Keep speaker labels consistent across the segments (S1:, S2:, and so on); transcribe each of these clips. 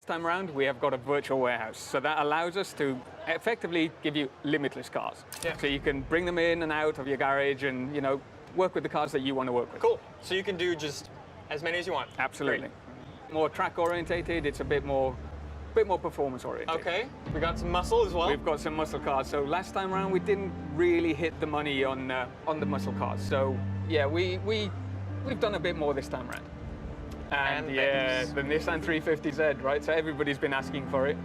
S1: time around, we have got a virtual warehouse. So that allows us to effectively give you limitless cars.
S2: Yeah.
S1: So you can bring them in and out of your garage and, you know, work with the cars that you want to work with.
S2: Cool. So you can do just as many as you want.
S1: Absolutely.
S2: Great.
S1: More track orientated, it's a bit more performance oriented.
S2: Okay, we got some muscle as well.
S1: We've got some muscle cars. So last time around, we didn't really hit the money on the muscle cars. So yeah, we've done a bit more this time around. And yeah, the Nissan 350Z, right? So everybody's been asking for it.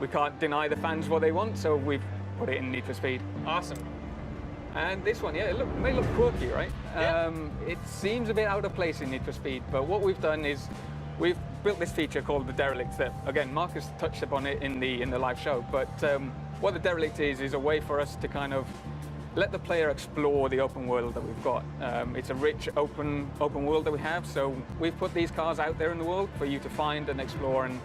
S1: We can't deny the fans what they want, so we've put it in Need for Speed.
S2: Awesome.
S1: And this one, yeah, it may look quirky, right?
S2: Yeah.
S1: It seems a bit out of place in Need for Speed, but what we've done is we've built this feature called the Derelict that, again, Marcus touched upon it in the live show, but what the Derelict is a way for us to kind of let the player explore the open world that we've got. It's a rich open world that we have, so we've put these cars out there in the world for you to find and explore and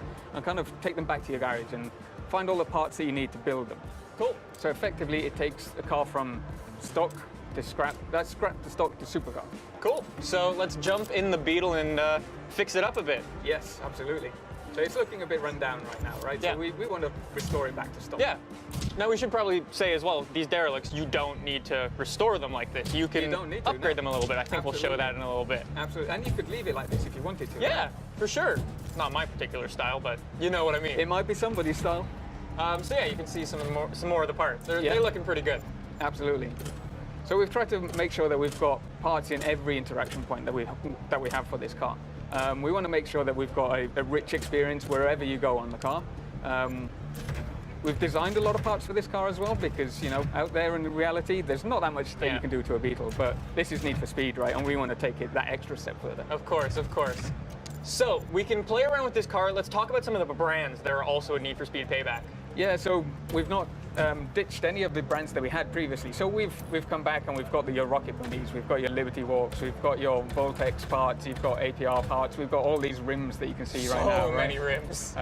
S1: kind of take them back to your garage and find all the parts that you need to build them.
S2: Cool.
S1: So effectively, it takes a car from stock to scrap, that's scrap to stock to supercar.
S2: Cool. So let's jump in the Beetle and fix it up a bit.
S1: Yes, absolutely. So it's looking a bit run down right now, right?
S2: Yeah.
S1: So we want to restore it back to stock.
S2: Yeah. Now we should probably say as well, these Derelicts, you don't need to restore them like this. You can
S1: don't need to,
S2: upgrade
S1: no.
S2: them a little bit. I think we'll show that in a little bit.
S1: Absolutely. And you could leave it like this if you wanted to.
S2: Yeah,
S1: right?
S2: for sure. Not my particular style, but you know what I mean.
S1: It might be somebody's style.
S2: So yeah, you can see some more of the parts. They're looking pretty good.
S1: Absolutely. So we've tried to make sure that we've got parts in every interaction point that we have for this car. We want to make sure that we've got a rich experience wherever you go on the car. We've designed a lot of parts for this car as well because, you know, out there in reality, there's not that much that you can do to a Beetle, but this is Need for Speed, right? And we want to take it that extra step further.
S2: Of course, of course. So we can play around with this car. Let's talk about some of the brands that are also a Need for Speed Payback.
S1: Yeah, so we've not ditched any of the brands that we had previously. So we've come back and we've got your Rocket Bunnies, we've got your Liberty Walks, we've got your Voltex parts, you've got APR parts, we've got all these rims that you can see right now.
S2: So many rims.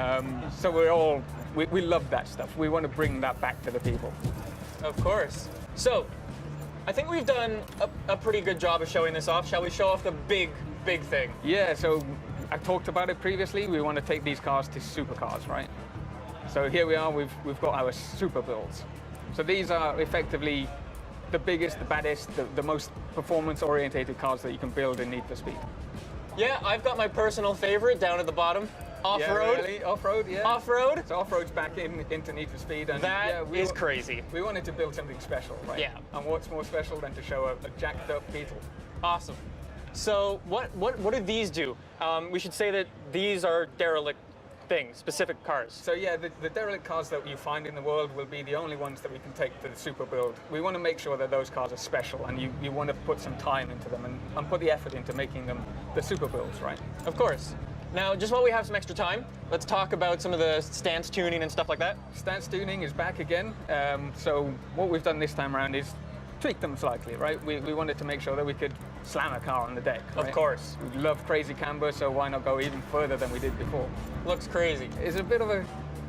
S1: So we love that stuff. We want to bring that back to the people.
S2: Of course. So I think we've done a pretty good job of showing this off. Shall we show off the big thing?
S1: Yeah, so I talked about it previously. We want to take these cars to supercars, right? So here we are, we've got our super builds. So these are effectively the biggest, the baddest, the most performance-orientated cars that you can build in Need for Speed.
S2: Yeah, I've got my personal favorite down at the bottom. Off-road.
S1: Yeah, really? Off-road, yeah.
S2: Off-road?
S1: So off-road's back into Need for Speed. And
S2: that is crazy.
S1: We wanted to build something special, right?
S2: Yeah.
S1: And what's more special than to show a jacked up Beetle?
S2: Awesome. So what do these do? We should say that these are Derelict things, specific cars.
S1: So yeah, the Derelict cars that you find in the world will be the only ones that we can take to the super build. We want to make sure that those cars are special and you want to put some time into them and put the effort into making them the super builds, right?
S2: Of course. Now, just while we have some extra time, let's talk about some of the stance tuning and stuff like that.
S1: Stance tuning is back again. So what we've done this time around is tweak them slightly, right? We wanted to make sure that we could slam a car on the deck, right?
S2: Of course.
S1: We love crazy camber, so why not go even further than we did before?
S2: Looks crazy.
S1: It's a bit of a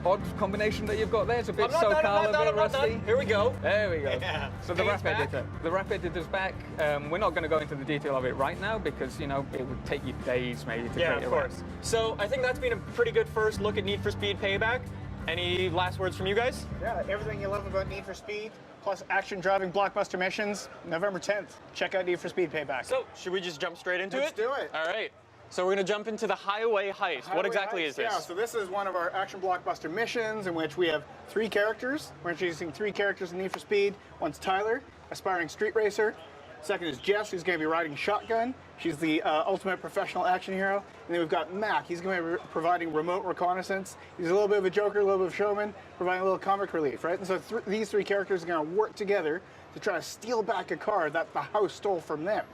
S1: odd combination that you've got there. It's a bit
S2: I'm not
S1: SoCal, a bit rusty.
S2: Here we go.
S1: There we go.
S2: Yeah.
S1: So the wrap editor. The wrap editor's back. We're not going to go into the detail of it right now because, you know, it would take you days maybe to create
S2: of course. So I think that's been a pretty good first look at Need for Speed Payback. Any last words from you guys?
S3: Yeah, everything you love about Need for Speed, plus action driving blockbuster missions, November 10th. Check out Need for Speed Payback.
S2: So, should we just jump straight into it?
S3: Let's do it.
S2: All right. So we're going to jump into the Highway Heist. What exactly is this?
S3: Yeah, so this is one of our action blockbuster missions in which we have 3 characters. We're introducing 3 characters in Need for Speed. One's Tyler, aspiring street racer. Second is Jess, who's going to be riding shotgun. She's the ultimate professional action hero. And then we've got Mac. He's going to be providing remote reconnaissance. He's a little bit of a joker, a little bit of a showman, providing a little comic relief, right? And so these 3 characters are going to work together to try to steal back a car that the house stole from them.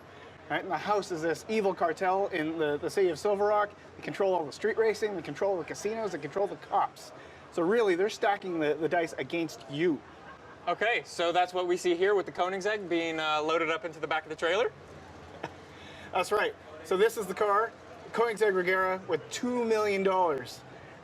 S3: Right? And the house is this evil cartel in the city of Silver Rock. They control all the street racing, they control the casinos, they control the cops. So really, they're stacking the dice against you.
S2: Okay, so that's what we see here with the Koenigsegg being loaded up into the back of the trailer.
S3: That's right. So this is the car, Koenigsegg Regera, with $2 million.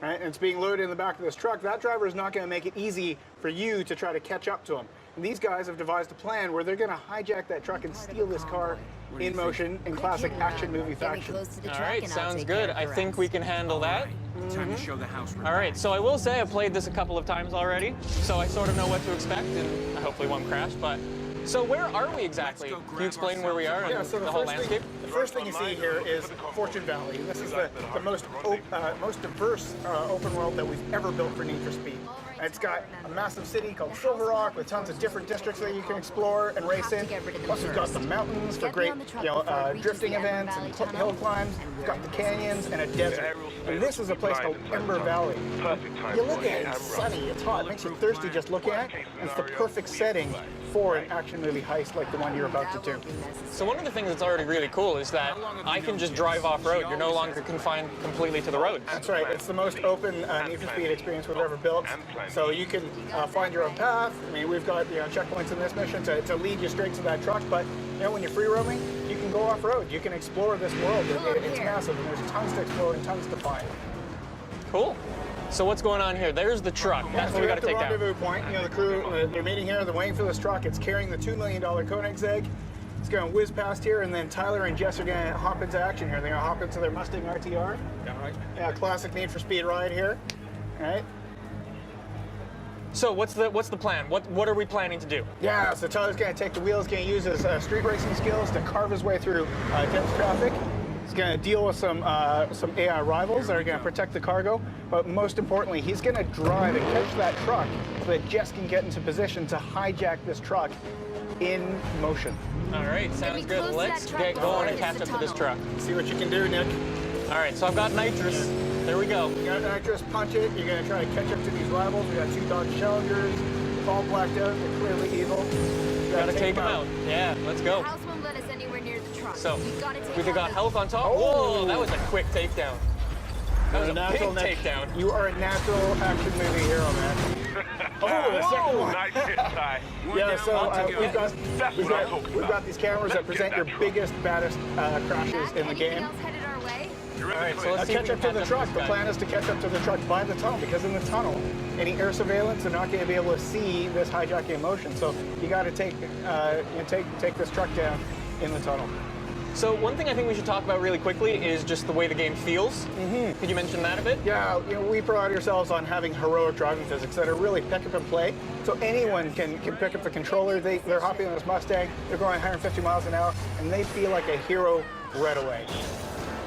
S3: Right? And it's being loaded in the back of this truck. That driver is not going to make it easy for you to try to catch up to him. And these guys have devised a plan where they're going to hijack that truck and steal this car in motion in classic action movie fashion.
S2: All right, sounds good. I think we can handle that.
S4: Time to show the house.
S2: All right, so I will say I've played this a couple of times already, so I sort of know what to expect, and I hopefully won't crash, but... So where are we exactly? Can you explain where we are and
S3: So
S2: the whole landscape?
S3: The first thing you see here is Fortune Valley. This is the most diverse open world that we've ever built for Need for Speed. And it's got a massive city called Silver Rock with tons of different districts that you can explore and race in. Plus, we've got the mountains for great, drifting events and hill climbs. We've got the canyons and a desert. And this is a place called Ember Valley. You look at it, it's sunny, it's hot, it makes you thirsty just looking at it. And it's the perfect setting for an action movie heist like the one you're about to do.
S2: So one of the things that's already really cool is that I can just drive off-road. You're no longer confined completely to the roads.
S3: That's right. It's the most open Need for Speed experience we've ever built. So you can find your own path. I mean, we've got checkpoints in this mission to lead you straight to that truck. But when you're free roaming, you can go off-road. You can explore this world. It's massive, and there's tons to explore and tons to find.
S2: Cool. So what's going on here? There's the truck. That's what we got to take down.
S3: Rendezvous point. The crew, they're meeting here. They're waiting for this truck. It's carrying the $2 million Koenigsegg. It's going to whiz past here, and then Tyler and Jess are going to hop into action here. They're going to hop into their Mustang RTR. Yeah, classic Need for Speed ride here. All right.
S2: So what's the plan? What are we planning to do?
S3: Yeah, so Tyler's going to take the wheels, going to use his street racing skills to carve his way through dense traffic. He's going to deal with some AI rivals that are going to protect the cargo, but most importantly, he's going to drive and catch that truck so that Jess can get into position to hijack this truck in motion.
S2: All right, sounds good. Let's get going and catch up to this truck.
S3: See what you can do, Nick.
S2: All right, so I've got nitrous. There we go.
S3: You got nitrous, punch it. You're going to try to catch up to these rivals. We got 2 Dodge Challengers, all blacked out. They're clearly evil.
S2: Gotta take them out. Yeah, let's go.
S5: The house won't let us anywhere near the truck.
S2: So,
S5: we've
S2: got health on top.
S3: Oh.
S2: Whoa, that was a quick takedown. That was a big takedown.
S3: You are a natural action movie hero, man. Oh, the second one.
S4: Nice hit, Ty.
S3: Yeah, so we've got these cameras that present your biggest, baddest crashes in the game.
S5: Else headed our way?
S2: All right, so let's
S3: catch up to the truck. The plan is to catch up to the truck by the tunnel, because in the tunnel, any air surveillance, they're not going to be able to see this hijacking in motion. So you got to take this truck down in the tunnel.
S2: So one thing I think we should talk about really quickly is just the way the game feels. Mm-hmm. Could you mention that a bit?
S3: Yeah, we pride ourselves on having heroic driving physics that are really pick up and play. So anyone can pick up the controller. They're hopping on this Mustang. They're going 150 miles an hour, and they feel like a hero right away.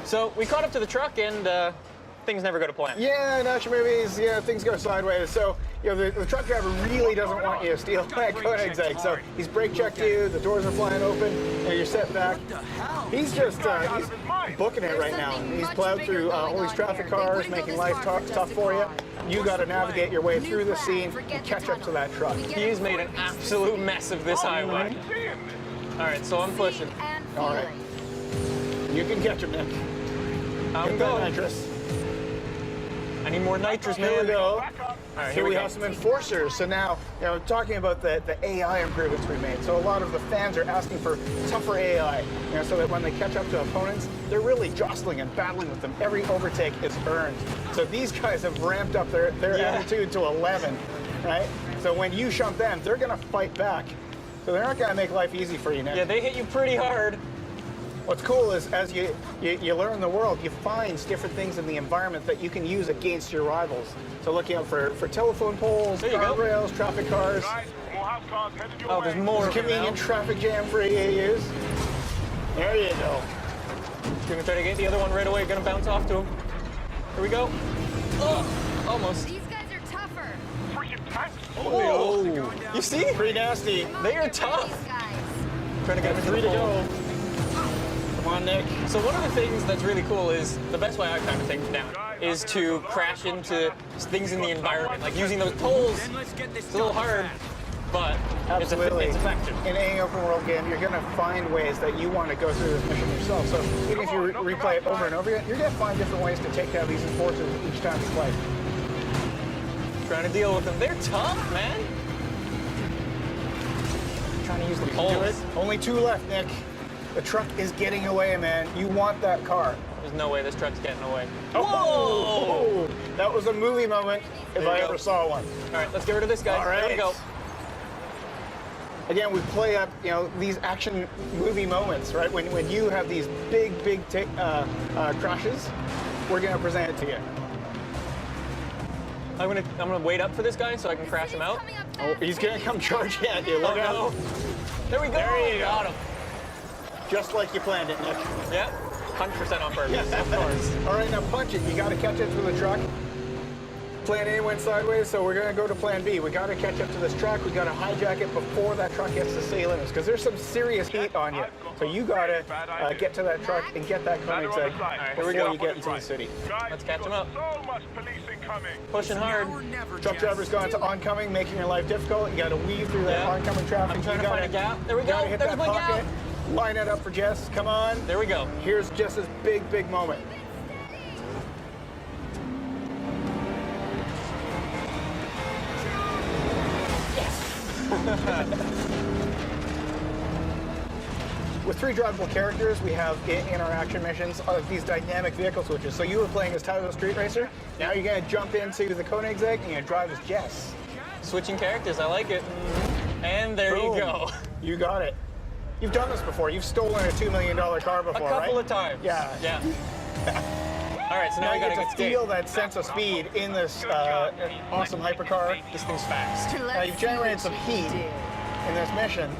S2: So we caught up to the truck, and things never go to plan.
S3: Yeah, in action movies, things go sideways. So, the truck driver really doesn't want you to steal that Koenigsegg. So he's brake checked you, the doors are flying open, and you're set back. He's just he's booking it right now. He's plowed through all these traffic cars, making life tough for you. You got to navigate your way through the scene and catch up to that truck.
S2: He's made an absolute mess of this highway. All right, so I'm pushing.
S3: All right. You can catch him, Nick.
S2: I'm going. Nitrous. I need more nitrous, man.
S3: Here we go.
S2: All right,
S3: here we have some enforcers. So now, talking about the AI improvements we made. So a lot of the fans are asking for tougher AI, so that when they catch up to opponents, they're really jostling and battling with them. Every overtake is earned. So these guys have ramped up their attitude to 11, right? So when you shunt them, they're going to fight back. So they're not going to make life easy for you, Nick.
S2: Yeah, they hit you pretty hard.
S3: What's cool is as you learn the world, you find different things in the environment that you can use against your rivals. So looking out for telephone poles, guardrails, traffic cars.
S2: Oh, there's more.
S3: There's a convenient traffic jam for you to use. There you go.
S2: Gonna try to get the other one right away. Gonna bounce off to him. Here we go. Oh, almost.
S5: These guys are tougher.
S2: Oh, you see?
S3: Pretty nasty.
S2: They are tough.
S5: These guys.
S2: Trying to get them 3 to go.
S3: Come on, Nick.
S2: So one of the things that's really cool is, the best way I've found to take them down, is to crash into things in the environment. Like using those tolls, it's a little hard, but
S3: Absolutely.
S2: It's effective.
S3: In any open world game, you're going to find ways that you want to go through this mission yourself. So even if you replay it over and over again, you're going to find different ways to take down these enforcers each time you play.
S2: Trying to deal with them. They're tough, man.
S3: Trying to use the poles. Only 2 left, Nick. The truck is getting away, man. You want that car.
S2: There's no way this truck's getting away.
S3: Oh! Whoa! That was a movie moment if I ever saw one.
S2: All right, let's get rid of this guy.
S3: All right.
S2: There we go.
S3: again, we play up, you know, these action movie moments, right? When you have these big crashes, we're gonna present it to you.
S2: I'm gonna wait up for this guy so I can crash him out.
S5: Coming up
S3: Oh,
S5: fast.
S3: he's gonna come charging at you. Look out.
S2: no. There we go.
S3: There you go.
S2: Got him.
S3: Just like you planned it, Nick.
S2: Yeah, 100% on purpose, of course.
S3: All right, now punch it. You got to catch it to the truck. Plan A went sideways, so we're going to go to plan B. We got to catch up to this truck. We got to hijack it before that truck gets to city limits, because there's some serious heat on you. So you got to get to that truck and get that Koenigsegg before you get into the city.
S2: Let's catch him up.
S4: So much policing coming.
S2: Pushing hard.
S3: Truck driver's gone to oncoming, making your life difficult. You got to weave through that
S2: Yeah.
S3: oncoming traffic.
S2: I'm trying
S3: You
S2: to
S3: gotta-
S2: find a gap. There we
S3: you gotta
S2: go.
S3: hit
S2: There's
S3: that
S2: my
S3: pocket.
S2: gap.
S3: Line it up for Jess. Come on.
S2: There we go.
S3: Here's Jess's big moment. With 3 drivable characters, we have in our action missions these dynamic vehicle switches. So you were playing as Tyler the Street Racer. Now you're going to jump into the Koenigsegg and you're going to drive as Jess.
S2: Switching characters, I like it. And there
S3: Boom.
S2: you go.
S3: You got it. You've done this before. You've stolen a $2 million car before,
S2: A couple
S3: right?
S2: of times.
S3: Yeah.
S2: Yeah. All right, so
S3: Now
S2: now we
S3: you
S2: gotta
S3: get
S2: get
S3: to feel that sense of speed in this awesome hypercar.
S2: This thing's fast.
S3: Now you've generated some heat in this mission.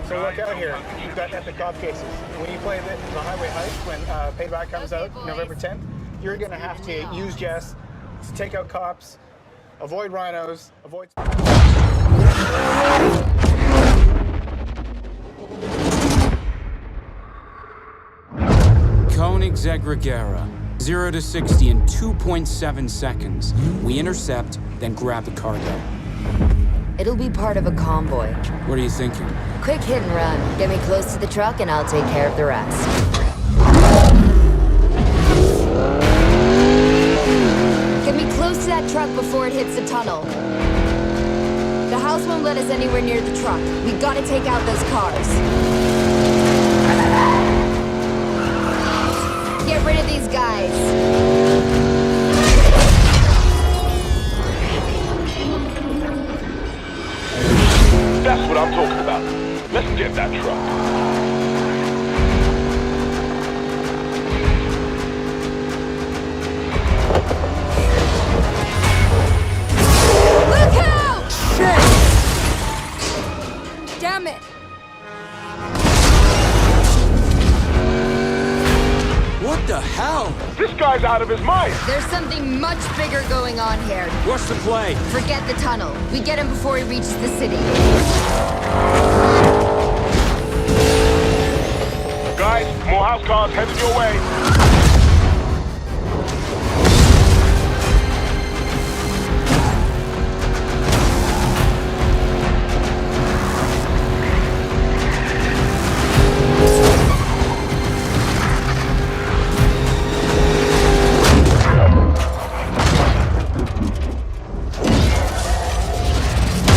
S3: So look out here. You've got epic cop cases. When you play the Highway Heist, when Payback comes
S5: Okay,
S3: out
S5: boys.
S3: November 10th, you're going to have to use Jess to take out cops, avoid rhinos, avoid...
S6: Koenigsegg Regera, 0 to 60 in 2.7 seconds. We intercept, then grab the cargo.
S7: It'll be part of a convoy.
S6: What are you thinking?
S7: Quick hit and run. Get me close to the truck and I'll take care of the rest. Get me close to that truck before it hits the tunnel. The house won't let us anywhere near the truck. We gotta take out those cars. Get rid of these guys.
S4: That's what I'm talking about. Let's get that truck.
S5: Look out! Damn it!
S6: What the hell?
S4: This guy's out of his mind.
S7: There's something much bigger going on here.
S6: What's the play?
S7: Forget the tunnel. We get him before he reaches the city.
S4: Guys, more house cars headed your way.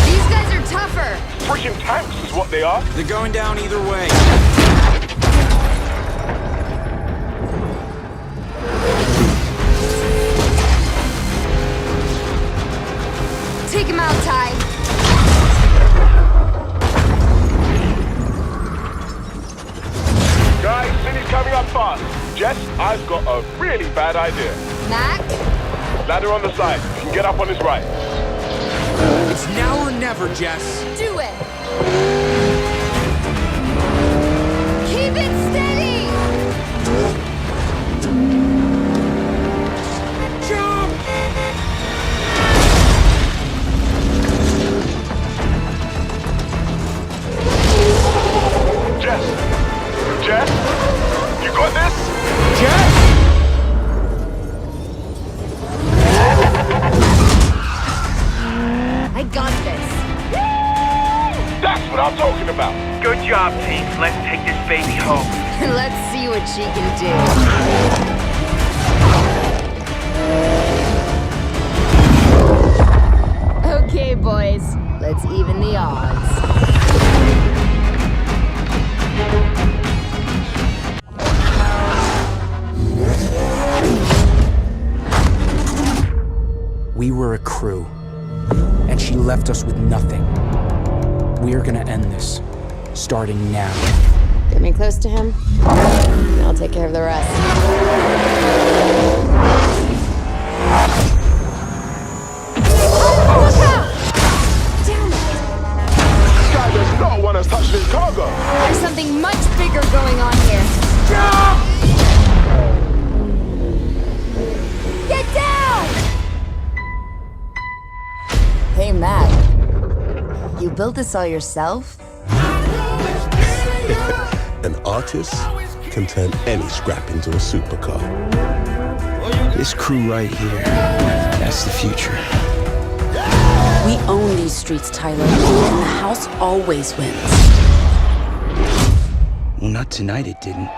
S7: These guys are tougher.
S4: Freaking tanks is what they are.
S6: They're going down either way.
S7: Take him out, Ty.
S4: Guys, city's coming up fast. Jess, I've got a really bad idea.
S7: Mac?
S4: Ladder on the side. You can get up on his right.
S6: It's now or never, Jess.
S7: Do it. Keep it steady.
S6: Jump!
S4: Jess! Jess! You got this?
S6: Jess!
S7: I got this.
S4: That's what I'm talking about.
S8: Good job, team. Let's take this baby home.
S7: Let's see what she can do. Okay, boys. Let's even the odds.
S6: We were a crew, and she left us with nothing. We're gonna end this, starting now.
S7: Get me close to him, and I'll take care of the rest. Look out! Damn it!
S4: This guy does not want us touching his cargo.
S7: There's something much bigger going on here. Get down! Hey, Matt. You built this all yourself?
S9: An artist can turn any scrap into a supercar.
S10: This crew right here, that's the future.
S11: We own these streets, Tyler, and the house always wins.
S10: Well, not tonight it didn't.